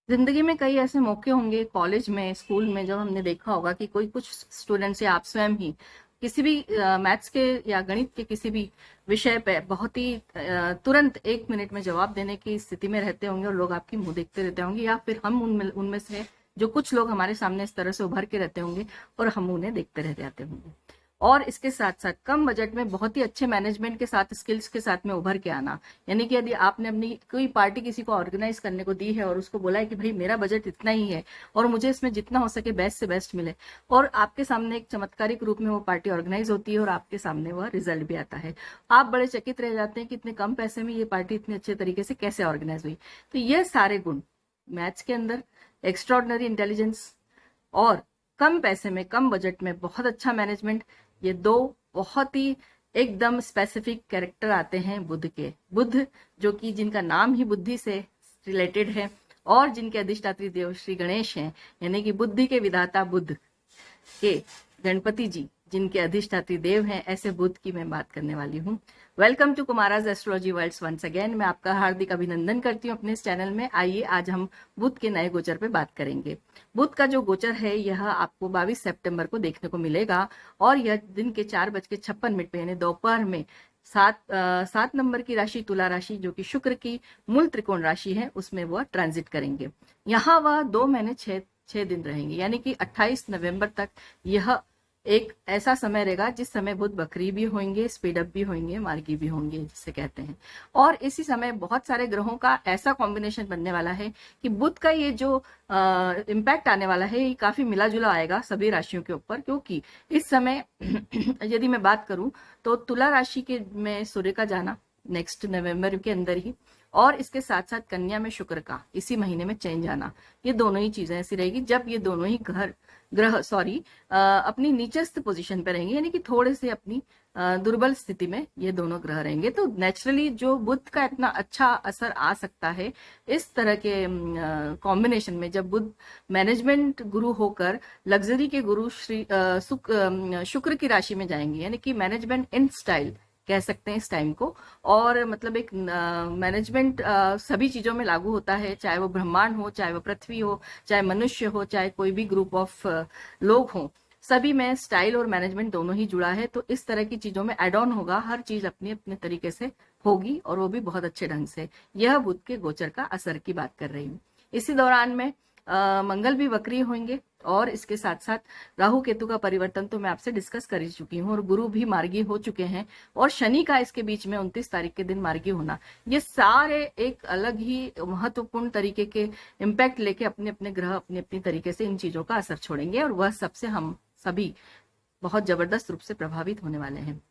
जिंदगी में कई ऐसे मौके होंगे, कॉलेज में, स्कूल में, जब हमने देखा होगा कि कोई कुछ स्टूडेंट्स या आप स्वयं ही किसी भी मैथ्स के या गणित के किसी भी विषय पे बहुत ही तुरंत 1 मिनट में जवाब देने की स्थिति में रहते होंगे और लोग आपकी मुंह देखते रहते होंगे, या फिर हम उनमें उनमें से जो कुछ लोग हमारे सामने इस तरह से उभर के रहते होंगे और हम उन्हें देखते रह जाते होंगे। और इसके साथ साथ कम बजट में बहुत ही अच्छे मैनेजमेंट के साथ, स्किल्स के साथ में उभर के आना। यानी कि यदि आपने अपनी कोई पार्टी किसी को ऑर्गेनाइज करने को दी है और उसको बोला है कि भाई मेरा बजट इतना ही है और मुझे इसमें जितना हो सके बेस्ट से बेस्ट मिले, और आपके सामने एक चमत्कारिक रूप में वो पार्टी ऑर्गेनाइज होती है और आपके सामने वह रिजल्ट भी आता है, आप बड़े चकित रह जाते हैं कि इतने कम पैसे में ये पार्टी इतने अच्छे तरीके से कैसे ऑर्गेनाइज हुई। तो ये सारे गुण मैथ्स के अंदर, एक्स्ट्रॉर्डनरी इंटेलिजेंस और कम पैसे में, कम बजट में बहुत अच्छा मैनेजमेंट, ये दो बहुत ही एकदम स्पेसिफिक कैरेक्टर आते हैं बुद्ध के। बुद्ध जो कि जिनका नाम ही बुद्धि से रिलेटेड है और जिनके अधिष्ठात्री देव श्री गणेश हैं, यानी कि बुद्धि के विधाता बुद्ध के गणपति जी जिनके अधिष्ठात्री देव हैं, ऐसे बुद्ध की मैं बात करने वाली हूँ। Welcome to Kumaraj astrology worlds once again. मैं आपका हार्दिक अभिनंदन करती हूँ अपने इस चैनल में। आइए आज हम बुध के नए गोचर पे बात करेंगे। बुध का जो गोचर है यह आपको 22 सितंबर को देखने को मिलेगा और यह दिन के 4:56 पे यानी दोपहर में 7 नंबर की राशि तुला राशि जो कि शुक्र की मूल त्रिकोण राशि है उसमें वह ट्रांजिट करेंगे। यहाँ वह 2 महीने 6 दिन रहेंगे, यानी कि 28 नवंबर तक यह एक ऐसा समय रहेगा जिस समय बुध बकरी भी होंगे, स्पीड अप भी होंगे, मार्गी भी होंगे जिसे कहते हैं। और इसी समय बहुत सारे ग्रहों का ऐसा कॉम्बिनेशन बनने वाला है कि बुध का ये जो इम्पैक्ट आने वाला है ये काफी मिला जुला आएगा सभी राशियों के ऊपर, क्योंकि इस समय यदि मैं बात करूं तो तुला राशि के में सूर्य का जाना नेक्स्ट नवंबर के अंदर ही, और इसके साथ साथ कन्या में शुक्र का इसी महीने में चेंज आना, ये दोनों ही चीजें ऐसी रहेगी जब ये दोनों ही ग्रह अपनी नीचस्थ पोजीशन पे रहेंगे, यानी कि थोड़े से अपनी दुर्बल स्थिति में ये दोनों ग्रह रहेंगे। तो नेचुरली जो बुध का इतना अच्छा असर आ सकता है इस तरह के कॉम्बिनेशन में, जब बुध मैनेजमेंट गुरु होकर लग्जरी के गुरु शुक्र की राशि में जाएंगे, यानी कि मैनेजमेंट इन स्टाइल कह सकते हैं इस टाइम को। और मतलब एक मैनेजमेंट सभी चीजों में लागू होता है, चाहे वो ब्रह्मांड हो, चाहे वो पृथ्वी हो, चाहे मनुष्य हो, चाहे कोई भी ग्रुप ऑफ लोग हो, सभी में स्टाइल और मैनेजमेंट दोनों ही जुड़ा है। तो इस तरह की चीजों में एड ऑन होगा, हर चीज अपने अपने तरीके से होगी और वो भी बहुत अच्छे ढंग से। यह बुध के गोचर का असर की बात कर रही हूँ। इसी दौरान में मंगल भी वक्री होंगे और इसके साथ साथ राहु केतु का परिवर्तन तो मैं आपसे डिस्कस कर ही चुकी हूँ, और गुरु भी मार्गी हो चुके हैं, और शनि का इसके बीच में 29 तारीख के दिन मार्गी होना, ये सारे एक अलग ही महत्वपूर्ण तरीके के इम्पैक्ट लेके अपने अपने ग्रह अपनी अपनी तरीके से इन चीजों का असर छोड़ेंगे और वह सबसे हम सभी बहुत जबरदस्त रूप से प्रभावित होने वाले हैं।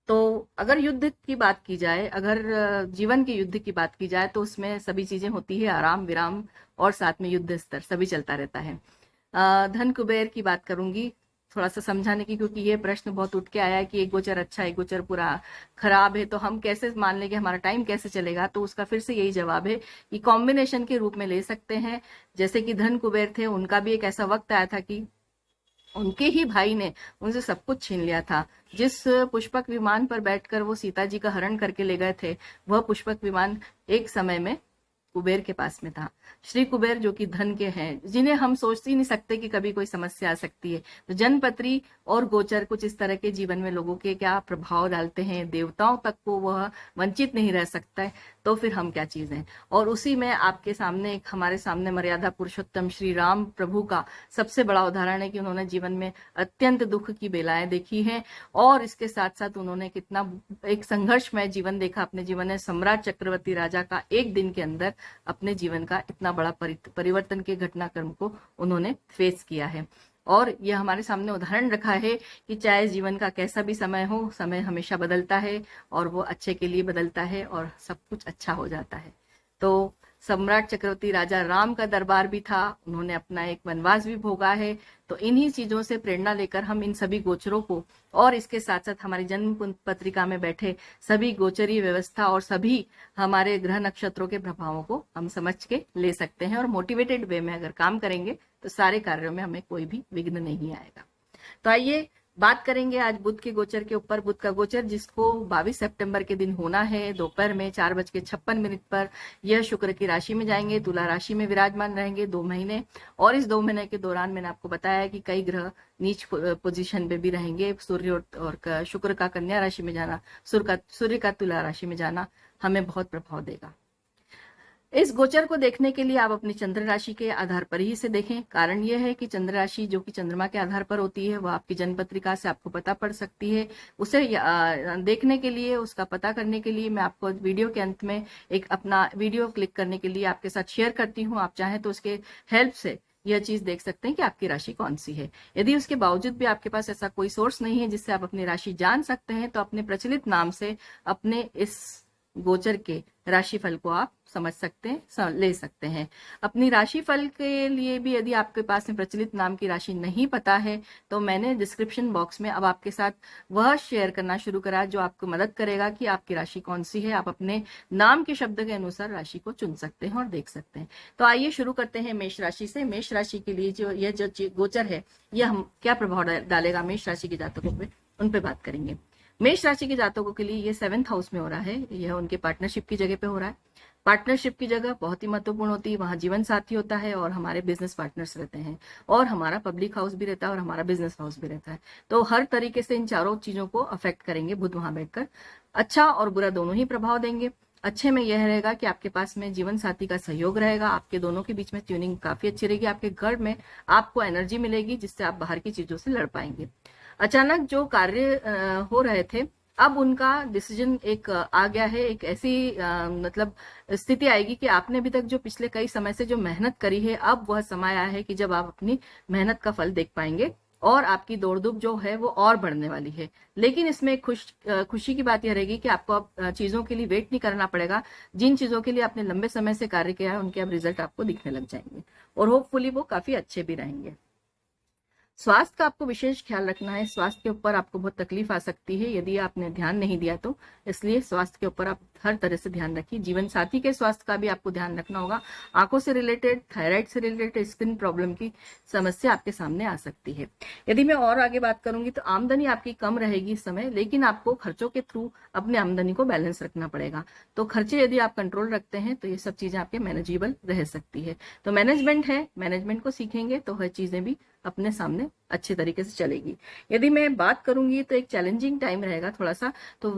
तो अगर युद्ध की बात की जाए, अगर जीवन के युद्ध की बात की जाए, तो उसमें सभी चीजें होती है, आराम विराम और साथ में युद्ध स्तर सभी चलता रहता है। धन कुबेर की बात करूंगी थोड़ा सा समझाने की, क्योंकि ये प्रश्न बहुत उठ के आया है कि एक गोचर अच्छा एक गोचर पूरा खराब है, तो हम कैसे मान लेंगे, हमारा टाइम कैसे चलेगा। तो उसका फिर से यही जवाब है कि कॉम्बिनेशन के रूप में ले सकते हैं। जैसे कि धन कुबेर थे, उनका भी एक ऐसा वक्त आया था कि उनके ही भाई ने उनसे सब कुछ छीन लिया था। जिस पुष्पक विमान पर बैठकर वो सीता जी का हरण करके ले गए थे, वह पुष्पक विमान एक समय में कुबेर के पास में था। श्री कुबेर जो कि धन के हैं, जिन्हें हम सोच ही नहीं सकते कि कभी कोई समस्या आ सकती है। तो जनपत्री और गोचर कुछ इस तरह के जीवन में लोगों के क्या प्रभाव डालते हैं, देवताओं तक को वह वंचित नहीं रह सकता है, तो फिर हम क्या चीज हैं। और उसी में आपके सामने एक हमारे सामने मर्यादा पुरुषोत्तम श्री राम प्रभु का सबसे बड़ा उदाहरण है कि उन्होंने जीवन में अत्यंत दुख की बेलाएं देखी हैं, और इसके साथ साथ उन्होंने कितना एक संघर्षमय जीवन देखा अपने जीवन में। सम्राट चक्रवर्ती राजा का एक दिन के अंदर अपने जीवन का इतना बड़ा परिवर्तन के घटनाक्रम को उन्होंने फेस किया है, और यह हमारे सामने उदाहरण रखा है कि चाहे जीवन का कैसा भी समय हो, समय हमेशा बदलता है और वो अच्छे के लिए बदलता है और सब कुछ अच्छा हो जाता है। तो सम्राट चक्रवर्ती राजा राम का दरबार भी था, उन्होंने अपना एक वनवास भी भोगा है। तो इन्हीं चीजों से प्रेरणा लेकर हम इन सभी गोचरों को और इसके साथ साथ हमारी जन्म पत्रिका में बैठे सभी गोचरीय व्यवस्था और सभी हमारे ग्रह नक्षत्रों के प्रभावों को हम समझ के ले सकते हैं, और मोटिवेटेड वे में अगर काम करेंगे तो सारे कार्यों में हमें कोई भी विघ्न नहीं आएगा। तो आइए बात करेंगे आज बुध के गोचर के ऊपर। बुध का गोचर जिसको 22 सितंबर के दिन होना है दोपहर में 4:56 पर। यह शुक्र की राशि में जाएंगे, तुला राशि में विराजमान रहेंगे 2 महीने। और इस 2 महीने के दौरान मैंने आपको बताया कि कई ग्रह नीच पोजीशन पे भी रहेंगे। सूर्य और शुक्र का कन्या राशि में जाना, सूर्य का तुला राशि में जाना हमें बहुत प्रभाव देगा। इस गोचर को देखने के लिए आप अपनी चंद्र राशि के आधार पर ही इसे देखें। कारण यह है कि चंद्र राशि जो कि चंद्रमा के आधार पर होती है वह आपकी जन्म पत्रिका से आपको पता पड़ सकती है। उसे देखने के लिए, उसका पता करने के लिए मैं आपको वीडियो के अंत में एक अपना वीडियो क्लिक करने के लिए आपके साथ शेयर करती हूँ। आप चाहें तो उसके हेल्प से यह चीज देख सकते हैं कि आपकी राशि कौन सी है। यदि उसके बावजूद भी आपके पास ऐसा कोई सोर्स नहीं है जिससे आप अपनी राशि जान सकते हैं, तो अपने प्रचलित नाम से अपने इस गोचर के राशिफल को आप समझ सकते हैं, ले सकते हैं। अपनी राशिफल के लिए भी यदि आपके पास में प्रचलित नाम की राशि नहीं पता है, तो मैंने डिस्क्रिप्शन बॉक्स में अब आपके साथ वह शेयर करना शुरू करा जो आपको मदद करेगा कि आपकी राशि कौन सी है। आप अपने नाम के शब्द के अनुसार राशि को चुन सकते हैं और देख सकते हैं। तो आइए शुरू करते हैं मेष राशि से। मेष राशि के लिए जो गोचर है यह हम क्या प्रभाव डालेगा मेष राशि के जातकों पे, उन पे बात करेंगे। मेष राशि के जातकों के लिए ये 7th हाउस में हो रहा है। यह उनके पार्टनरशिप की जगह पे हो रहा है। पार्टनरशिप की जगह बहुत ही महत्वपूर्ण होती है। वहां जीवन साथी होता है और हमारे बिजनेस पार्टनर्स रहते हैं, और हमारा पब्लिक हाउस भी रहता है और हमारा बिजनेस हाउस भी रहता है। तो हर तरीके से इन चारों चीजों को अफेक्ट करेंगे बुध वहां बैठकर। अच्छा और बुरा दोनों ही प्रभाव देंगे। अच्छे में यह रहेगा कि आपके पास में जीवन साथी का सहयोग रहेगा, आपके दोनों के बीच में ट्यूनिंग काफी अच्छी रहेगी। आपके घर में आपको एनर्जी मिलेगी जिससे आप बाहर की चीजों से लड़ पाएंगे। अचानक जो कार्य हो रहे थे, अब उनका डिसीजन एक आ गया है। एक ऐसी मतलब स्थिति आएगी कि आपने अभी तक जो पिछले कई समय से जो मेहनत करी है, अब वह समय आया है कि जब आप अपनी मेहनत का फल देख पाएंगे और आपकी दौड़ धूप जो है वो और बढ़ने वाली है। लेकिन इसमें खुशी की बात यह रहेगी कि आपको अब चीजों के लिए वेट नहीं करना पड़ेगा। जिन चीजों के लिए आपने लंबे समय से कार्य किया है उनके अब रिजल्ट आपको दिखने लग जाएंगे, और होपफुली वो काफी अच्छे भी रहेंगे। स्वास्थ्य का आपको विशेष ख्याल रखना है। स्वास्थ्य के ऊपर आपको बहुत तकलीफ आ सकती है यदि आपने ध्यान नहीं दिया तो, इसलिए स्वास्थ्य के ऊपर आप हर तरह से ध्यान रखिए। जीवन साथी के स्वास्थ्य का भी आपको ध्यान रखना होगा। आंखों से रिलेटेड, थायराइड से रिलेटेड, स्किन प्रॉब्लम की समस्या आपके सामने आ सकती है। यदि मैं और आगे बात करूंगी तो आमदनी आपकी कम रहेगी इस समय, लेकिन आपको खर्चों के थ्रू अपने आमदनी को बैलेंस रखना पड़ेगा। तो खर्चे यदि आप कंट्रोल रखते हैं तो ये सब चीजें आपके मैनेजेबल रह सकती है। तो मैनेजमेंट है, मैनेजमेंट को सीखेंगे तो हर चीजें भी अपने सामने अच्छे तरीके से चलेगी। यदि मैं बात करूंगी तो एक चैलेंजिंग टाइम रहेगा थोड़ा सा। तो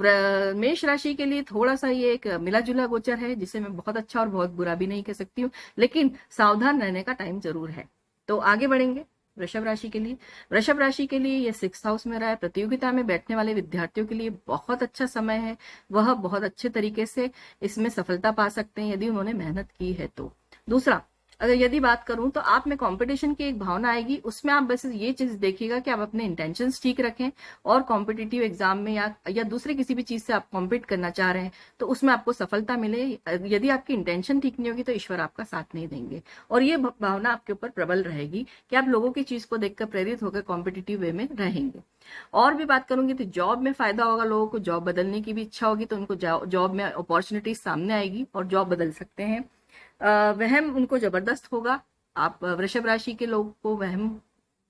मेष राशि के लिए थोड़ा सा ये एक मिला जुला गोचर है, जिसे मैं बहुत अच्छा और बहुत बुरा भी नहीं कह सकती हूँ, लेकिन सावधान रहने का टाइम जरूर है। तो आगे बढ़ेंगे वृषभ राशि के लिए। वृषभ राशि के लिए ये 6th हाउस में रहा है। प्रतियोगिता में बैठने वाले विद्यार्थियों के लिए बहुत अच्छा समय है। वह बहुत अच्छे तरीके से इसमें सफलता पा सकते हैं यदि उन्होंने मेहनत की है तो। दूसरा, अगर यदि बात करूं तो आप में कंपटीशन की एक भावना आएगी। उसमें आप बस ये चीज देखिएगा कि आप अपने इंटेंशंस ठीक रखें, और कॉम्पिटिटिव एग्जाम में या दूसरे किसी भी चीज से आप कॉम्पीट करना चाह रहे हैं तो उसमें आपको सफलता मिले। यदि आपकी इंटेंशन ठीक नहीं होगी तो ईश्वर आपका साथ नहीं देंगे, और ये भावना आपके ऊपर प्रबल रहेगी कि आप लोगों की चीज को देखकर प्रेरित होकर कॉम्पिटिटिव वे में रहेंगे। और भी बात करूंगी तो जॉब में फायदा होगा। लोगों को जॉब बदलने की भी इच्छा होगी तो उनको जॉब में अपॉर्चुनिटीज सामने आएगी और जॉब बदल सकते हैं। वहम उनको जबरदस्त होगा। आप वृषभ राशि के लोगों को वहम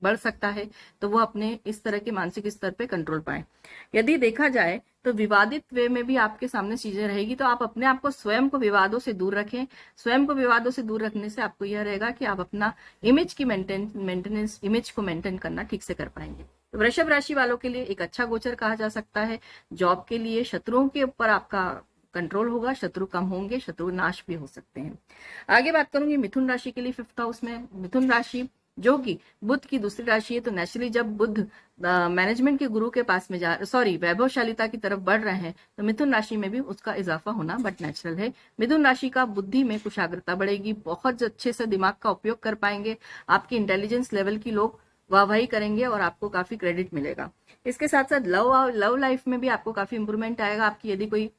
बढ़ सकता है, तो वो अपने इस तरह के मानसिक स्तर पे कंट्रोल पाए। यदि देखा जाए तो विवादित वे में भी आपके सामने चीजें रहेगी, तो आप अपने आप को स्वयं को विवादों से दूर रखें। स्वयं को विवादों से दूर रखने से आपको यह रहेगा कि आप अपना इमेज की मेंटेनेंस, इमेज को मेंटेन करना ठीक से कर पाएंगे। तो वृषभ राशि वालों के लिए एक अच्छा गोचर कहा जा सकता है। जॉब के लिए शत्रुओं के ऊपर आपका कंट्रोल होगा, शत्रु कम होंगे, शत्रु नाश भी हो सकते हैं। आगे बात करूंगी मिथुन राशि के लिए 5th हाउस में। मिथुन राशि जो कि बुध की दूसरी राशि है, तो नेचुरली जब बुध मैनेजमेंट के गुरु के पास में वैभवशालिता की तरफ बढ़ रहे हैं, तो मिथुन राशि में भी उसका इजाफा होना बट नेचुरल है। मिथुन राशि का बुद्धि में कुशाग्रता बढ़ेगी, बहुत अच्छे से दिमाग का उपयोग कर पाएंगे। आपकी इंटेलिजेंस लेवल की लोग वाहवाही करेंगे और आपको काफी क्रेडिट मिलेगा। इसके साथ साथ लव लाइफ में भी आपको काफी इंप्रूवमेंट आएगा। आपकी यदि कोई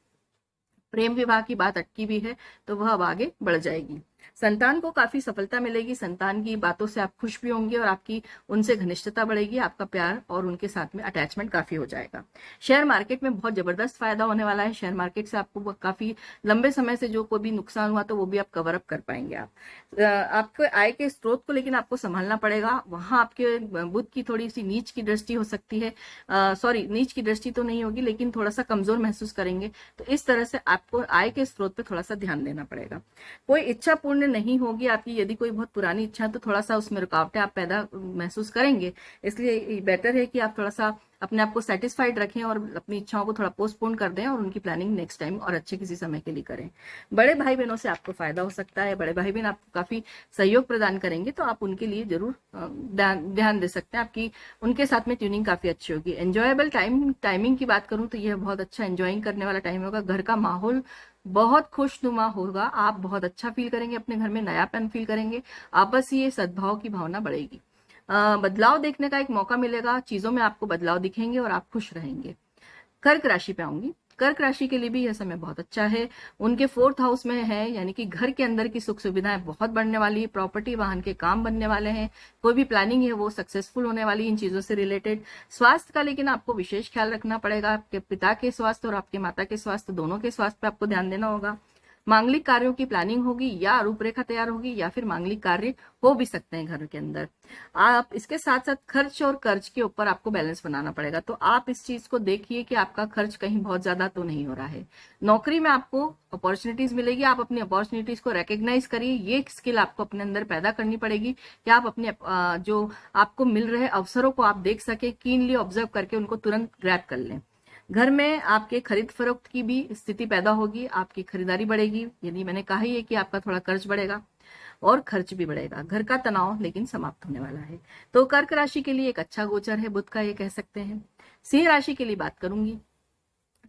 प्रेम विवाह की बात अटकी भी है तो वह अब आगे बढ़ जाएगी। संतान को काफी सफलता मिलेगी, संतान की बातों से आप खुश भी होंगे और आपकी उनसे घनिष्ठता बढ़ेगी, आपका प्यार और उनके साथ में अटैचमेंट काफी हो जाएगा। शेयर मार्केट में बहुत जबरदस्त फायदा होने वाला है। शेयर मार्केट से आपको काफी लंबे समय से जो कोई भी नुकसान हुआ तो वो भी आप कवर अप कर पाएंगे। आप आपके आय के स्रोत को लेकिन आपको संभालना पड़ेगा। वहां आपके बुध की थोड़ी सी नीच की दृष्टि हो सकती है, सॉरी नीच की दृष्टि तो नहीं होगी लेकिन थोड़ा सा कमजोर महसूस करेंगे। तो इस तरह से आपको आय के स्रोत पे थोड़ा सा ध्यान देना पड़ेगा। कोई इच्छा पूर्ण नहीं होगी आपकी, यदि कोई बहुत पुरानी इच्छा है तो थोड़ा सा उसमें रुकावटें आप पैदा महसूस करेंगे। इसलिए बेटर है कि आप थोड़ा सा अपने आप को सेटिस्फाइड रखें और अपनी इच्छाओं को थोड़ा पोस्टपोन कर दें और उनकी प्लानिंग नेक्स्ट टाइम और अच्छे किसी समय के लिए करें। बड़े भाई बहनों से आपको फायदा हो सकता है, बड़े भाई बहन आपको काफी सहयोग प्रदान करेंगे तो आप उनके लिए जरूर ध्यान दे सकते हैं। आपकी उनके साथ में ट्यूनिंग काफी अच्छी होगी। एंजॉयबल टाइमिंग की बात करूं तो यह बहुत अच्छा एंजॉइंग करने वाला टाइम होगा। घर का माहौल बहुत खुशनुमा होगा, आप बहुत अच्छा फील करेंगे, अपने घर में नयापन फील करेंगे, आपसी सद्भाव की भावना बढ़ेगी। बदलाव देखने का एक मौका मिलेगा, चीजों में आपको बदलाव दिखेंगे और आप खुश रहेंगे। कर्क राशि पे आऊंगी। कर्क राशि के लिए भी यह समय बहुत अच्छा है। उनके 4th हाउस में है, यानी कि घर के अंदर की सुख सुविधाएं बहुत बढ़ने वाली है, प्रॉपर्टी वाहन के काम बनने वाले हैं, कोई भी प्लानिंग है वो सक्सेसफुल होने वाली इन चीजों से रिलेटेड। स्वास्थ्य का लेकिन आपको विशेष ख्याल रखना पड़ेगा। आपके पिता के स्वास्थ्य और आपके माता के स्वास्थ्य, दोनों के स्वास्थ्य पे आपको ध्यान देना होगा। मांगलिक कार्यों की प्लानिंग होगी या रूपरेखा तैयार होगी या फिर मांगलिक कार्य हो भी सकते हैं घर के अंदर। आप इसके साथ साथ खर्च और कर्ज के ऊपर आपको बैलेंस बनाना पड़ेगा, तो आप इस चीज को देखिए कि आपका खर्च कहीं बहुत ज्यादा तो नहीं हो रहा है। नौकरी में आपको अपॉर्चुनिटीज मिलेगी, आप अपनी अपॉर्चुनिटीज को रिकॉग्नाइज करिए। ये स्किल आपको अपने अंदर पैदा करनी पड़ेगी कि आप अपने जो आपको मिल रहे अवसरों को आप देख सके, कीनली ऑब्जर्व करके उनको तुरंत ग्रैब कर लें। घर में आपके खरीद फरोख्त की भी स्थिति पैदा होगी, आपकी खरीदारी बढ़ेगी। यदि मैंने कहा ही है कि आपका थोड़ा कर्ज बढ़ेगा और खर्च भी बढ़ेगा। घर का तनाव लेकिन समाप्त होने वाला है। तो कर्क राशि के लिए एक अच्छा गोचर है बुध का, ये कह सकते हैं। सिंह राशि के लिए बात करूंगी।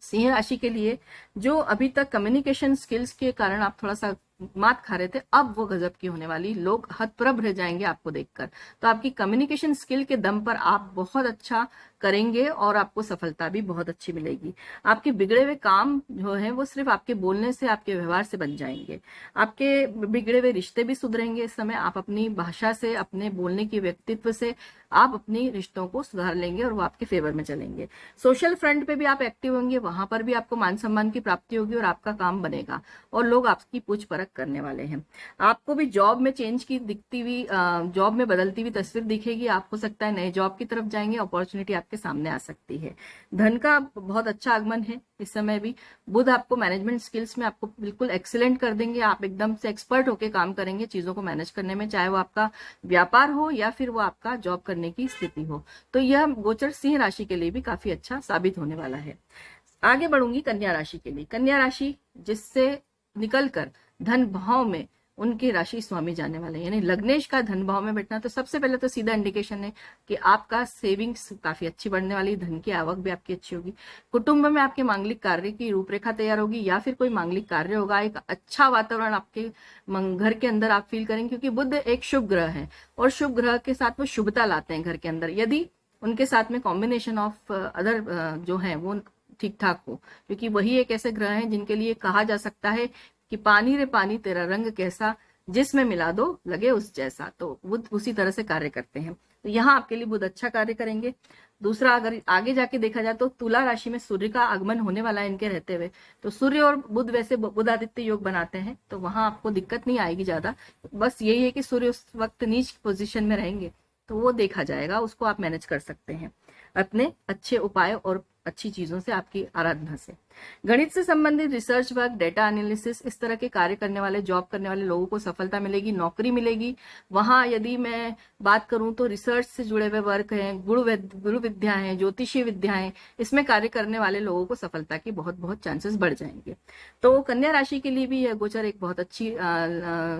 सिंह राशि के लिए जो अभी तक कम्युनिकेशन स्किल्स के कारण आप थोड़ा सा मात खा रहे थे, अब वो गजब की होने वाली, लोग हतप्रभ रह जाएंगे आपको देखकर। तो आपकी कम्युनिकेशन स्किल के दम पर आप बहुत अच्छा करेंगे और आपको सफलता भी बहुत अच्छी मिलेगी। आपके बिगड़े हुए काम जो है वो सिर्फ आपके बोलने से, आपके व्यवहार से बन जाएंगे। आपके बिगड़े हुए रिश्ते भी सुधरेंगे। इस समय आप अपनी भाषा से, अपने बोलने की व्यक्तित्व से आप अपने रिश्तों को सुधार लेंगे और वो आपके फेवर में चलेंगे। सोशल फ्रंट पे भी आप एक्टिव होंगे, वहां पर भी आपको मान सम्मान की प्राप्ति होगी और आपका काम बनेगा और लोग आपकी पूछ परख करने वाले हैं। आपको भी जॉब में चेंज की दिखती हुई, जॉब में बदलती हुई तस्वीर दिखेगी। आप हो सकता है नए जॉब की तरफ जाएंगे, अपॉर्चुनिटी आपके सामने आ सकती है। धन का बहुत अच्छा आगमन है इस समय भी। बुध आपको मैनेजमेंट स्किल्स में आपको बिल्कुल एक्सीलेंट कर देंगे, आप एकदम से एक्सपर्ट होके काम करेंगे चीजों को मैनेज करने में, चाहे वो आपका व्यापार हो या फिर वो आपका जॉब करने की स्थिति हो। तो यह गोचर सिंह राशि के लिए भी काफी अच्छा साबित होने वाला है। आगे बढ़ूंगी कन्या राशि के लिए। कन्या राशि जिससे निकलकर धन भाव में उनके राशि स्वामी जाने वाले हैं, यानी लग्नेश का धन भाव में बैठना, तो सबसे पहले तो सीधा इंडिकेशन है कि आपका सेविंग्स काफी अच्छी बढ़ने वाली, धन की आवक भी आपकी अच्छी होगी। कुटुंब में आपके मांगलिक कार्य की रूपरेखा तैयार होगी या फिर कोई मांगलिक कार्य होगा। एक अच्छा वातावरण आपके घर के अंदर आप फील करेंगे, क्योंकि बुध एक शुभ ग्रह है और शुभ ग्रह के साथ वो शुभता लाते हैं घर के अंदर। यदि उनके साथ में कॉम्बिनेशन ऑफ अदर जो है वो ठीक ठाक हो, क्योंकि वही एक ऐसे ग्रह हैं जिनके लिए कहा जा सकता है कि पानी रे पानी तेरा रंग कैसा, जिसमें मिला दो लगे उस जैसा। तो बुध उसी तरह से कार्य करते हैं, तो यहाँ आपके लिए बुध अच्छा कार्य करेंगे। दूसरा, अगर आगे जाके देखा जाए तो तुला राशि में सूर्य का आगमन होने वाला है इनके रहते हुए, तो सूर्य और बुध वैसे बुध आदित्य योग बनाते हैं, तो वहां आपको दिक्कत नहीं आएगी ज्यादा। बस यही है कि सूर्य उस वक्त नीच पोजिशन में रहेंगे, तो वो देखा जाएगा, उसको आप मैनेज कर सकते हैं अपने अच्छे उपाय और अच्छी चीजों से, आपकी आराधना से। गणित से संबंधित रिसर्च वर्क, डेटा एनालिसिस, इस तरह के कार्य करने वाले, जॉब करने वाले लोगों को सफलता मिलेगी, नौकरी मिलेगी। वहां यदि मैं बात करूं तो रिसर्च से जुड़े हुए वर्क हैं, गुरु विद्या है, ज्योतिषीय विद्या है, इसमें कार्य करने वाले लोगों को सफलता की बहुत बहुत चांसेस बढ़ जाएंगे। तो कन्या राशि के लिए भी यह गोचर एक बहुत अच्छी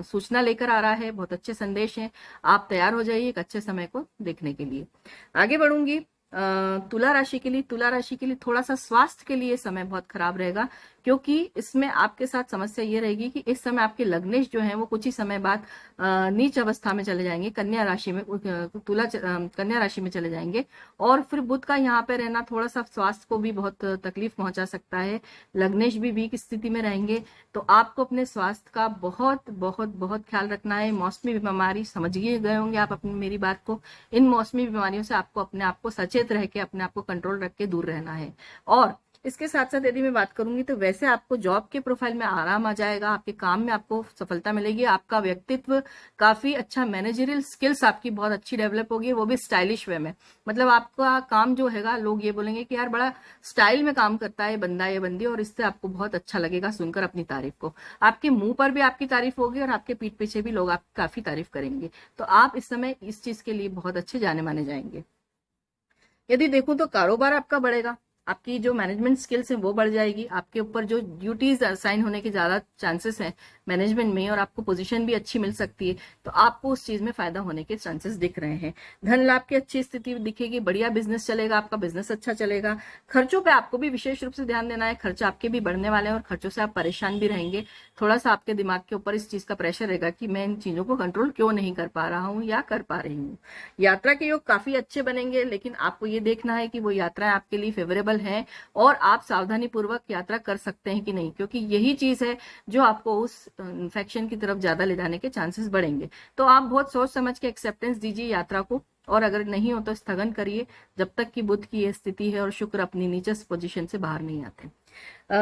सूचना लेकर आ रहा है, बहुत अच्छे संदेश हैं। आप तैयार हो जाइए एक अच्छे समय को देखने के लिए। आगे बढ़ूंगी। तुला राशि के लिए थोड़ा सा स्वास्थ्य के लिए समय बहुत खराब रहेगा, क्योंकि इसमें आपके साथ समस्या ये रहेगी कि इस समय आपके लग्नेश जो हैं वो कुछ ही समय बाद नीच अवस्था में चले जाएंगे, कन्या राशि में कन्या राशि में चले जाएंगे। और फिर बुध का यहाँ पे रहना थोड़ा सा स्वास्थ्य को भी बहुत तकलीफ पहुंचा सकता है। लग्नेश भी वीक स्थिति में रहेंगे, तो आपको अपने स्वास्थ्य का बहुत बहुत बहुत ख्याल रखना है। मौसमी बीमारी समझ गए होंगे आप अपनी मेरी बात को। इन मौसमी बीमारियों से आपको अपने आप को सचेत रह के अपने आप को कंट्रोल रख के दूर रहना है। और इसके साथ साथ यदि मैं बात करूंगी तो वैसे आपको जॉब के प्रोफाइल में आराम आ जाएगा, आपके काम में आपको सफलता मिलेगी, आपका व्यक्तित्व काफी अच्छा, मैनेजरियल स्किल्स आपकी बहुत अच्छी डेवलप होगी, वो भी स्टाइलिश वे में। मतलब आपका काम जो हैगा, लोग ये बोलेंगे कि यार बड़ा स्टाइल में काम करता है बंदा या बंदी, और इससे आपको बहुत अच्छा लगेगा सुनकर अपनी तारीफ को। आपके मुंह पर भी आपकी तारीफ होगी और आपके पीठ पीछे भी लोग आपकी काफी तारीफ करेंगे। तो आप इस समय इस चीज के लिए बहुत अच्छे जाने माने जाएंगे। यदि देखूं तो कारोबार आपका बढ़ेगा, आपकी जो मैनेजमेंट स्किल्स हैं वो बढ़ जाएगी, आपके ऊपर जो ड्यूटीज असाइन होने के ज्यादा चांसेस हैं मैनेजमेंट में, और आपको पोजीशन भी अच्छी मिल सकती है, तो आपको उस चीज में फायदा होने के चांसेस दिख रहे हैं। धन लाभ की अच्छी स्थिति दिखेगी, बढ़िया बिजनेस चलेगा, आपका बिजनेस अच्छा चलेगा। खर्चों पे आपको भी विशेष रूप से ध्यान देना है, खर्च आपके भी बढ़ने वाले हैं और खर्चों से आप परेशान भी रहेंगे। थोड़ा सा आपके दिमाग के ऊपर इस चीज का प्रेशर रहेगा कि मैं इन चीजों को कंट्रोल क्यों नहीं कर पा रहा हूँ या कर पा रही हूँ। यात्रा के योग काफी अच्छे बनेंगे, लेकिन आपको ये देखना है कि वो यात्राएं आपके लिए फेवरेबल है और आप सावधानी पूर्वक यात्रा कर सकते हैं कि नहीं, क्योंकि यही चीज है जो आपको उस इन्फेक्शन की तरफ ज्यादा ले जाने के चांसेस बढ़ेंगे। तो आप बहुत सोच समझ के एक्सेप्टेंस दीजिए यात्रा को, और अगर नहीं हो तो स्थगन करिए जब तक कि बुध की यह स्थिति है और शुक्र अपनी नीचस्थ पोजीशन से बाहर नहीं आते।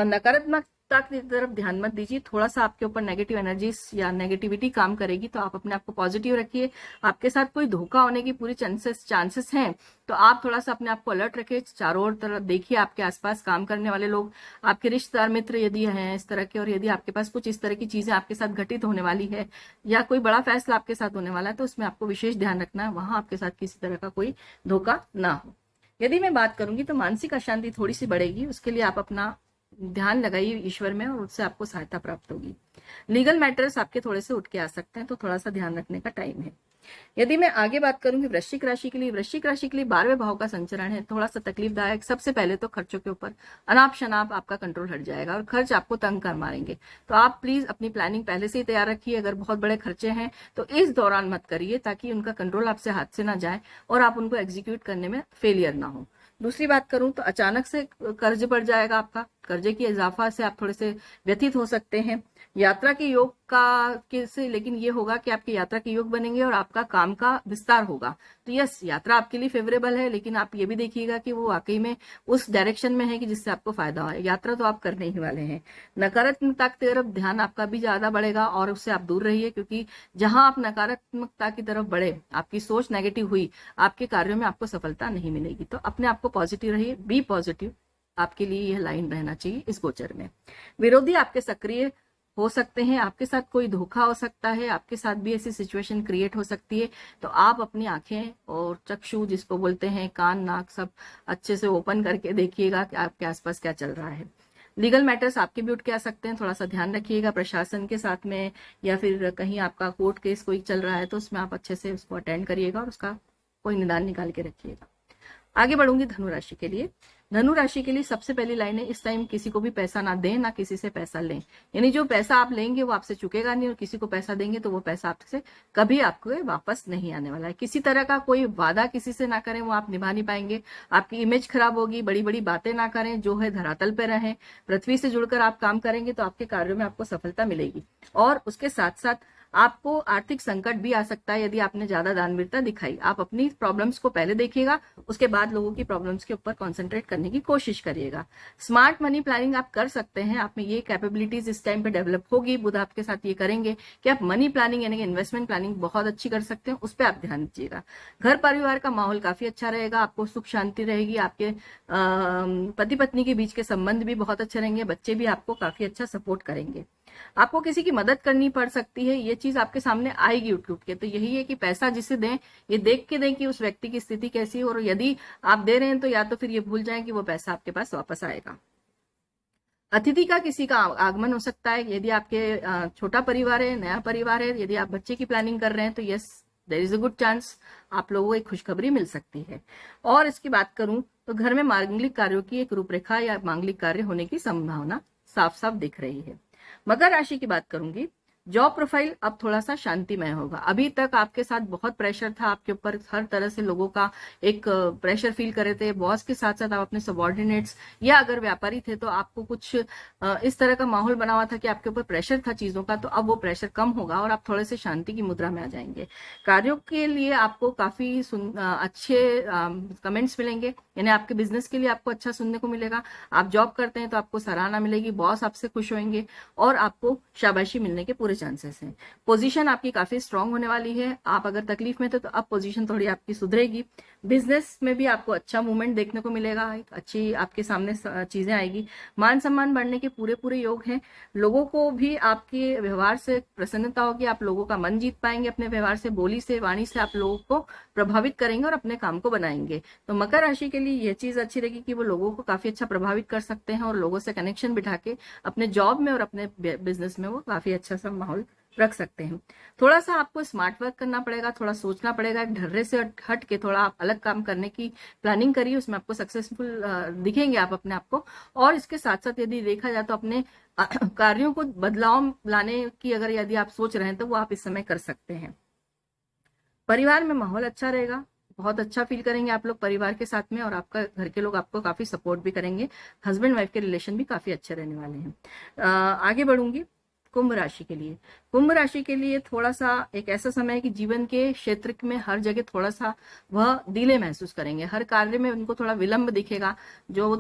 नकारात्मकता की तरफ ध्यान मत दीजिए, थोड़ा सा आपके ऊपर नेगेटिव एनर्जीज या नेगेटिविटी काम करेगी, तो आप अपने आप को पॉजिटिव रखिए। आपके साथ कोई धोखा होने की पूरी चांसेस हैं, तो आप थोड़ा सा अपने आप को अलर्ट रखिए, चारों ओर तरफ देखिए, आपके आसपास काम करने वाले लोग, आपके रिश्तेदार मित्र यदि हैं इस तरह के, और यदि आपके पास कुछ इस तरह की चीजें आपके साथ घटित होने वाली है या कोई बड़ा फैसला आपके साथ होने वाला है, तो उसमें आपको विशेष ध्यान रखना है, वहां आपके साथ किसी तरह का कोई धोखा ना हो। यदि मैं बात करूंगी तो मानसिक अशांति थोड़ी सी बढ़ेगी, उसके लिए आप अपना ध्यान लगाइए ईश्वर में और उससे आपको सहायता प्राप्त होगी। लीगल मैटर्स आपके थोड़े से उठ के आ सकते हैं, तो थोड़ा सा ध्यान रखने का टाइम है। यदि मैं आगे बात करूंगी वृश्चिक राशि के लिए, वृश्चिक राशि के लिए 12वें भाव का संचरण है, थोड़ा सा तकलीफदायक। सबसे पहले तो खर्चों के ऊपर अनाप शनाप आपका कंट्रोल हट जाएगा और खर्च आपको तंग कर मारेंगे, तो आप प्लीज अपनी प्लानिंग पहले से ही तैयार रखिए। अगर बहुत बड़े खर्चे हैं तो इस दौरान मत करिए, ताकि उनका कंट्रोल आपसे हाथ से ना जाए और आप उनको एग्जीक्यूट करने में फेलियर ना हो। दूसरी बात करूं तो अचानक से कर्ज बढ़ जाएगा आपका, कर्जे की इजाफा से आप थोड़े से व्यथित हो सकते हैं। यात्रा के योग का से लेकिन ये होगा कि आपके यात्रा के योग बनेंगे और आपका काम का विस्तार होगा, तो यस यात्रा आपके लिए फेवरेबल है, लेकिन आप ये भी देखिएगा कि वो वाकई में उस डायरेक्शन में है कि जिससे आपको फायदा हो। यात्रा तो आप करने ही वाले हैं। नकारात्मकता की तरफ ध्यान आपका भी ज्यादा बढ़ेगा और उससे आप दूर रहिए, क्योंकि जहां आप नकारात्मकता की तरफ बढ़े, आपकी सोच नेगेटिव हुई, आपके कार्यों में आपको सफलता नहीं मिलेगी। तो अपने आप को पॉजिटिव रहिए, बी पॉजिटिव, आपके लिए यह लाइन रहना चाहिए इस गोचर में। विरोधी आपके सक्रिय हो सकते हैं, आपके साथ कोई धोखा हो सकता है, आपके साथ भी ऐसी सिचुएशन क्रिएट हो सकती है, तो आप अपनी आंखें और चक्षु जिसको बोलते हैं, कान नाक सब अच्छे से ओपन करके देखिएगा कि आपके आसपास क्या चल रहा है। लीगल मैटर्स आपके भी उठ के आ सकते हैं, थोड़ा सा ध्यान रखिएगा प्रशासन के साथ में, या फिर कहीं आपका कोर्ट केस कोई चल रहा है तो उसमें आप अच्छे से उसको अटेंड करिएगा और उसका कोई निदान निकाल के रखिएगा। आगे बढ़ूंगी धनु राशि के लिए। धनु राशि के लिए सबसे पहली लाइन है, इस टाइम किसी को भी पैसा ना दें, ना किसी से पैसा लें। यानी जो पैसा आप लेंगे वो आपसे चुकेगा नहीं, और किसी को पैसा देंगे तो वो पैसा आपसे कभी आपको वापस नहीं आने वाला है। किसी तरह का कोई वादा किसी से ना करें, वो आप निभा नहीं पाएंगे, आपकी इमेज खराब होगी। बड़ी बड़ी बातें ना करें, जो है धरातल पे रहें, पृथ्वी से जुड़कर आप काम करेंगे तो आपके कार्यों में आपको सफलता मिलेगी। और उसके साथ साथ आपको आर्थिक संकट भी आ सकता है यदि आपने ज्यादा दानवीरता दिखाई। आप अपनी प्रॉब्लम्स को पहले देखिएगा, उसके बाद लोगों की प्रॉब्लम्स के ऊपर कंसंट्रेट करने की कोशिश करिएगा। स्मार्ट मनी प्लानिंग आप कर सकते हैं, आप में ये कैपेबिलिटीज इस टाइम पे डेवलप होगी, बुध आपके साथ ये करेंगे कि आप मनी प्लानिंग यानी कि इन्वेस्टमेंट प्लानिंग बहुत अच्छी कर सकते हैं, उस पर आप ध्यान दीजिएगा। घर परिवार का माहौल काफी अच्छा रहेगा, आपको सुख शांति रहेगी, आपके पति पत्नी के बीच के संबंध भी बहुत अच्छे रहेंगे, बच्चे भी आपको काफी अच्छा सपोर्ट करेंगे। आपको किसी की मदद करनी पड़ सकती है, ये चीज आपके सामने आएगी उठ उठ के। तो यही है कि पैसा जिसे दें ये देख के दें कि उस व्यक्ति की स्थिति कैसी है, और यदि आप दे रहे हैं तो या तो फिर ये भूल जाएं कि वो पैसा आपके पास वापस आएगा। अतिथि का किसी का आगमन हो सकता है, यदि आपके छोटा परिवार है, नया परिवार है, यदि आप बच्चे की प्लानिंग कर रहे हैं तो yes there is a good chance आप लोगों को एक खुशखबरी मिल सकती है। और इसकी बात करूं तो घर में मांगलिक कार्यों की एक रूपरेखा या मांगलिक कार्य होने की संभावना साफ साफ दिख रही है। मकर राशि की बात करूंगी, जॉब प्रोफाइल अब थोड़ा सा शांतिमय होगा। अभी तक आपके साथ बहुत प्रेशर था, आपके ऊपर हर तरह से लोगों का एक प्रेशर फील कर रहे थे, बॉस के साथ साथ आप अपने सबॉर्डिनेट्स या अगर व्यापारी थे तो आपको कुछ इस तरह का माहौल बना हुआ था कि आपके ऊपर प्रेशर था चीजों का, तो अब वो प्रेशर कम होगा और आप थोड़े से शांति की मुद्रा में आ जाएंगे। कार्यों के लिए आपको काफी अच्छे कमेंट्स मिलेंगे, यानी आपके बिजनेस के लिए आपको अच्छा सुनने को मिलेगा। आप जॉब करते हैं तो आपको सराहना मिलेगी, बॉस आपसे खुश होंगे और आपको शाबाशी मिलने के पूरे चांसेस हैं। पोजीशन आपकी काफी स्ट्रांग होने वाली है। आप अगर तकलीफ में थे तो अब पोजीशन थोड़ी आपकी सुधरेगी। बिजनेस में भी आपको अच्छा मूवमेंट देखने को मिलेगा, एक अच्छी आपके सामने चीजें आएगी। मान सम्मान बढ़ने के पूरे पूरे योग हैं। लोगों को भी आपके व्यवहार से प्रसन्नता होगी, आप लोगों का मन जीत पाएंगे अपने व्यवहार से, बोली से, वाणी से आप लोगों को प्रभावित करेंगे और अपने काम को बनाएंगे। तो मकर राशि के लिए यह चीज अच्छी रहेगी कि वो लोगों को काफी अच्छा प्रभावित कर सकते हैं और लोगों से कनेक्शन बिठा के अपने जॉब में और अपने बिजनेस में वो काफी अच्छा सा माहौल रख सकते हैं। थोड़ा सा आपको स्मार्ट वर्क करना पड़ेगा, थोड़ा सोचना पड़ेगा, एक ढर्रे से हट के थोड़ा आप अलग काम करने की प्लानिंग करिए, उसमें आपको सक्सेसफुल दिखेंगे आप अपने आप को। और इसके साथ साथ यदि देखा जाए तो अपने कार्यों को बदलाव लाने की अगर यदि आप सोच रहे हैं तो वो आप इस समय कर सकते हैं। परिवार में माहौल अच्छा रहेगा, बहुत अच्छा फील करेंगे आप लोग परिवार के साथ में और आपका घर के लोग आपको काफी सपोर्ट भी करेंगे। हस्बैंड वाइफ के रिलेशन भी काफी अच्छे रहने वाले हैं। आगे बढ़ूंगी कुंभ राशि के लिए। कुंभ राशि के लिए थोड़ा सा एक ऐसा समय है कि जीवन के क्षेत्र में हर जगह थोड़ा सा वह डिले महसूस करेंगे, हर कार्य में उनको थोड़ा विलंब दिखेगा। जो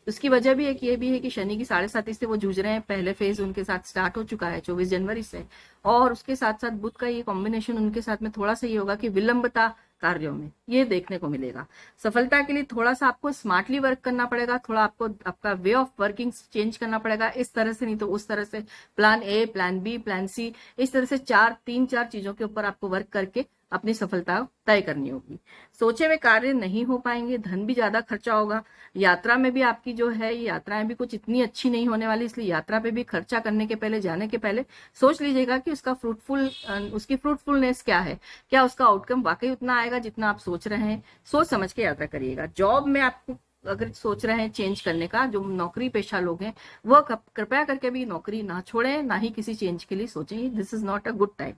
उसकी वजह भी एक ये भी है कि शनि की 7.5 से वो जूझ रहे हैं, पहले फेज उनके साथ स्टार्ट हो चुका है 24 जनवरी से, और उसके साथ साथ बुध का ये कॉम्बिनेशन उनके साथ में थोड़ा सा ये होगा कि विलंबता कार्यों में ये देखने को मिलेगा। सफलता के लिए थोड़ा सा आपको स्मार्टली वर्क करना पड़ेगा, थोड़ा आपको आपका वे ऑफ वर्किंग चेंज करना पड़ेगा, इस तरह से नहीं तो उस तरह से। Plan A, plan B, plan C, इस तरह से 3-4 चीजों के ऊपर आपको वर्क करके अपनी सफलता तय करनी होगी। सोचे हुए कार्य नहीं हो पाएंगे, धन भी ज्यादा खर्चा होगा। यात्रा में भी आपकी जो है यात्राएं भी कुछ इतनी अच्छी नहीं होने वाली, इसलिए यात्रा पे भी खर्चा करने के पहले, जाने के पहले सोच लीजिएगा कि उसकी फ्रूटफुलनेस क्या है, क्या उसका आउटकम वाकई उतना आएगा जितना आप सोच रहे हैं। सोच समझ के यात्रा करिएगा। जॉब में आपको अगर सोच रहे हैं चेंज करने का, जो नौकरी पेशा लोग हैं वह कृपया करके भी नौकरी ना छोड़ें, ना ही किसी चेंज के लिए सोचें। This is not a good time.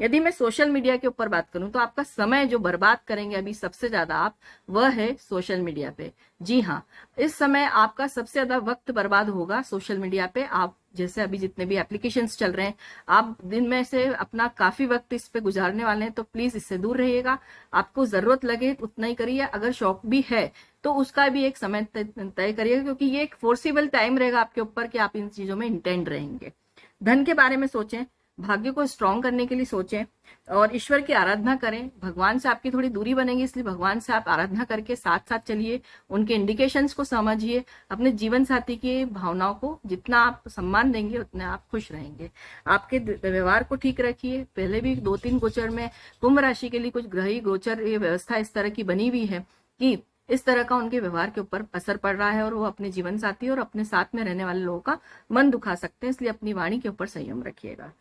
यदि मैं सोशल मीडिया के ऊपर बात करूं तो आपका समय जो बर्बाद करेंगे अभी सबसे ज्यादा आप, वह है सोशल मीडिया पे। जी हाँ, इस समय आपका सबसे ज्यादा वक्त बर्बाद होगा सोशल मीडिया पे। आप जैसे अभी जितने भी एप्लीकेशंस चल रहे हैं, आप दिन में से अपना काफी वक्त इस पे गुजारने वाले हैं, तो प्लीज इससे दूर रहिएगा। आपको जरूरत लगे उतना ही करिए, अगर शौक भी है तो उसका भी एक समय तय करिएगा, क्योंकि ये एक फोर्सिबल टाइम रहेगा आपके ऊपर कि आप इन चीजों में इंटेंड रहेंगे। धन के बारे में सोचें, भाग्य को स्ट्रांग करने के लिए सोचें और ईश्वर की आराधना करें। भगवान से आपकी थोड़ी दूरी बनेगी, इसलिए भगवान से आप आराधना करके साथ साथ चलिए, उनके इंडिकेशंस को समझिए। अपने जीवन साथी की भावनाओं को जितना आप सम्मान देंगे उतना आप खुश रहेंगे। आपके व्यवहार को ठीक रखिए। पहले भी 2-3 गोचर में कुंभ राशि के लिए कुछ ग्रही गोचर ये व्यवस्था इस तरह की बनी हुई है कि इस तरह का उनके व्यवहार के ऊपर असर पड़ रहा है और वो अपने जीवन साथी और अपने साथ में रहने वाले लोगों का मन दुखा सकते हैं, इसलिए अपनी वाणी के ऊपर संयम रखिएगा।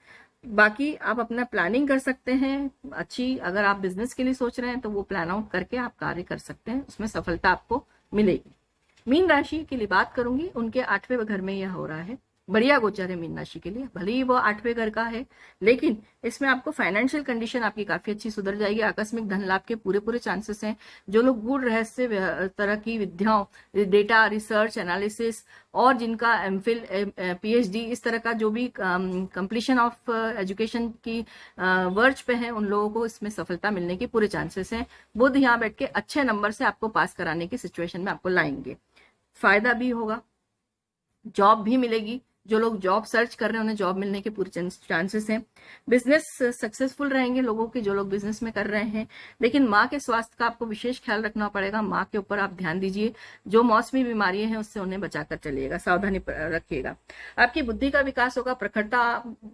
बाकी आप अपना प्लानिंग कर सकते हैं अच्छी, अगर आप बिजनेस के लिए सोच रहे हैं तो वो प्लान आउट करके आप कार्य कर सकते हैं, उसमें सफलता आपको मिलेगी। मीन राशि की लिए बात करूंगी, उनके 8वें घर में यह हो रहा है। बढ़िया गोचर है मीन राशि के लिए, भले ही वो 8वें घर का है, लेकिन इसमें आपको फाइनेंशियल कंडीशन आपकी काफी अच्छी सुधर जाएगी। आकस्मिक धन लाभ के पूरे पूरे चांसेस हैं। जो लोग गूढ़ रहस्य तरह की विद्याओं, डेटा रिसर्च एनालिसिस और जिनका एमफिल, पीएचडी इस तरह का जो भी कंप्लीशन ऑफ एजुकेशन की वर्ज पे है, उन लोगों को इसमें सफलता मिलने के पूरे चांसेस हैं। बुध यहाँ बैठ के अच्छे नंबर से आपको पास कराने की सिचुएशन में आपको लाएंगे। फायदा भी होगा, जॉब भी मिलेगी। जो लोग जॉब सर्च कर रहे हैं उन्हें जॉब मिलने के पूरे चांसेस हैं। बिजनेस सक्सेसफुल रहेंगे लोगों के, जो लोग बिजनेस में कर रहे हैं। लेकिन माँ के स्वास्थ्य का आपको विशेष ख्याल रखना पड़ेगा, माँ के ऊपर आप ध्यान दीजिए। जो मौसमी बीमारियां हैं उससे उन्हें बचाकर चलिएगा, सावधानी रखिएगा। आपकी बुद्धि का विकास होगा, प्रखरता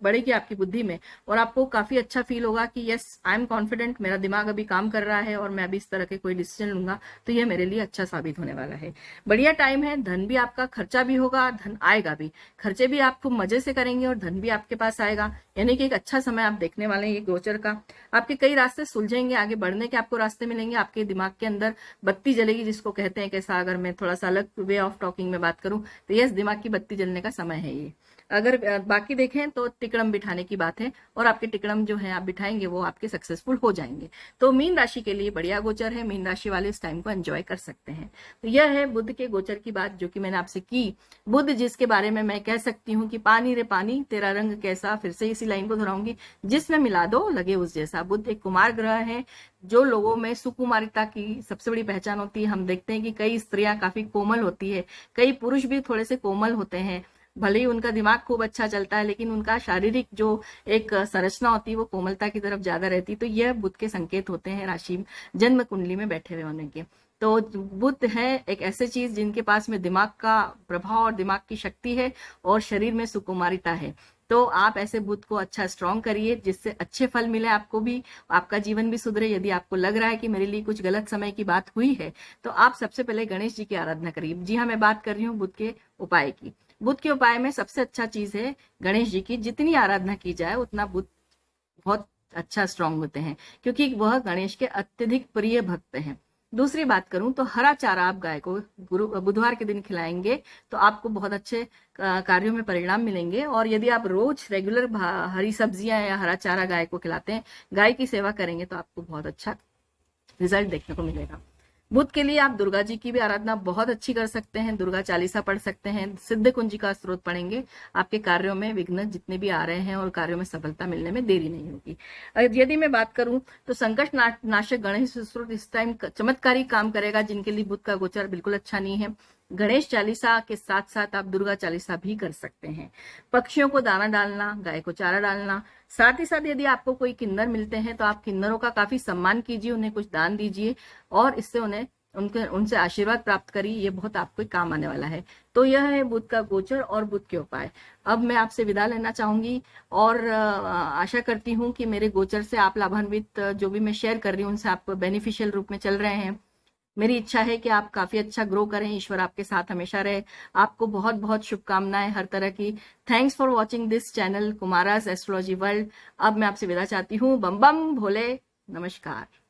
बढ़ेगी आपकी बुद्धि में और आपको काफी अच्छा फील होगा कि यस आई एम कॉन्फिडेंट, मेरा दिमाग अभी काम कर रहा है और मैं अभी इस तरह के कोई डिसीजन लूंगा तो यह मेरे लिए अच्छा साबित होने वाला है। बढ़िया टाइम है। धन भी आपका, खर्चा भी होगा, धन आएगा भी। खर्चे खर्चे भी आप खूब मजे से करेंगे और धन भी आपके पास आएगा। यानी कि एक अच्छा समय आप देखने वाले हैं ये गोचर का। आपके कई रास्ते सुलझेंगे, आगे बढ़ने के आपको रास्ते मिलेंगे, आपके दिमाग के अंदर बत्ती जलेगी, जिसको कहते हैं। कैसा, अगर मैं थोड़ा सा अलग वे ऑफ टॉकिंग में बात करूं तो यस, दिमाग की बत्ती जलने का समय है ये। अगर बाकी देखें तो टिकड़म बिठाने की बात है, और आपके टिकड़म जो है आप बिठाएंगे वो आपके सक्सेसफुल हो जाएंगे। तो मीन राशि के लिए बढ़िया गोचर है, मीन राशि वाले इस टाइम को एंजॉय कर सकते हैं। तो यह है बुध के गोचर की बात जो कि मैंने आपसे की। बुध जिसके बारे में मैं कह सकती हूँ कि पानी रे पानी तेरा रंग कैसा, फिर से इसी लाइन को दोहराऊंगी, जिसमें मिला दो लगे उस जैसा। बुध एक कुमार ग्रह है, जो लोगों में सुकुमारिता की सबसे बड़ी पहचान होती है। हम देखते हैं कि कई स्त्रियां काफी कोमल होती है, कई पुरुष भी थोड़े से कोमल होते हैं। भले ही उनका दिमाग खूब अच्छा चलता है, लेकिन उनका शारीरिक जो एक संरचना होती है वो कोमलता की तरफ ज्यादा रहती है। तो यह बुध के संकेत होते हैं राशि जन्म कुंडली में बैठे हुए होने के। तो बुध है एक ऐसे चीज जिनके पास में दिमाग का प्रभाव और दिमाग की शक्ति है, और शरीर में सुकुमारिता है। तो आप ऐसे बुध को अच्छा स्ट्रॉन्ग करिए, जिससे अच्छे फल मिले आपको भी, आपका जीवन भी सुधरे। यदि आपको लग रहा है कि मेरे लिए कुछ गलत समय की बात हुई है, तो आप सबसे पहले गणेश जी की आराधना करिए। जी हाँ, मैं बात कर रही हूँ बुध के उपाय की। बुध के उपाय में सबसे अच्छा चीज है गणेश जी की। जितनी आराधना की जाए उतना बुध बहुत अच्छा स्ट्रांग होते हैं, क्योंकि वह गणेश के अत्यधिक प्रिय भक्त हैं। दूसरी बात करूं तो हरा चारा आप गाय को बुधवार के दिन खिलाएंगे तो आपको बहुत अच्छे कार्यों में परिणाम मिलेंगे। और यदि आप रोज रेगुलर हरी सब्जियां या हरा चारा गाय को खिलाते हैं, गाय की सेवा करेंगे, तो आपको बहुत अच्छा रिजल्ट देखने को मिलेगा। बुध के लिए आप दुर्गा जी की भी आराधना बहुत अच्छी कर सकते हैं, दुर्गा चालीसा पढ़ सकते हैं, सिद्ध कुंजी का स्त्रोत पढ़ेंगे, आपके कार्यों में विघ्न जितने भी आ रहे हैं और कार्यों में सफलता मिलने में देरी नहीं होगी। यदि मैं बात करूं तो संकट नाशक गणेश स्त्रोत इस टाइम चमत्कारी काम करेगा, जिनके लिए बुध का गोचर बिल्कुल अच्छा नहीं है। गणेश चालीसा के साथ साथ आप दुर्गा चालीसा भी कर सकते हैं। पक्षियों को दाना डालना, गाय को चारा डालना, साथ ही साथ यदि आपको कोई किन्नर मिलते हैं तो आप किन्नरों का काफी सम्मान कीजिए, उन्हें कुछ दान दीजिए, और इससे उन्हें उनसे आशीर्वाद प्राप्त करिए। ये बहुत आपको काम आने वाला है। तो यह है बुध का गोचर और बुध के उपाय। अब मैं आपसे विदा लेना चाहूंगी, और आशा करती हूँ कि मेरे गोचर से आप लाभान्वित, जो भी मैं शेयर कर रही हूँ उनसे आप बेनिफिशियल रूप में चल रहे हैं। मेरी इच्छा है कि आप काफी अच्छा ग्रो करें, ईश्वर आपके साथ हमेशा रहे। आपको बहुत बहुत शुभकामनाएं हर तरह की। Thanks for watching this channel Kumaras astrology world. अब मैं आपसे विदा चाहती हूँ। बम बम भोले, नमस्कार।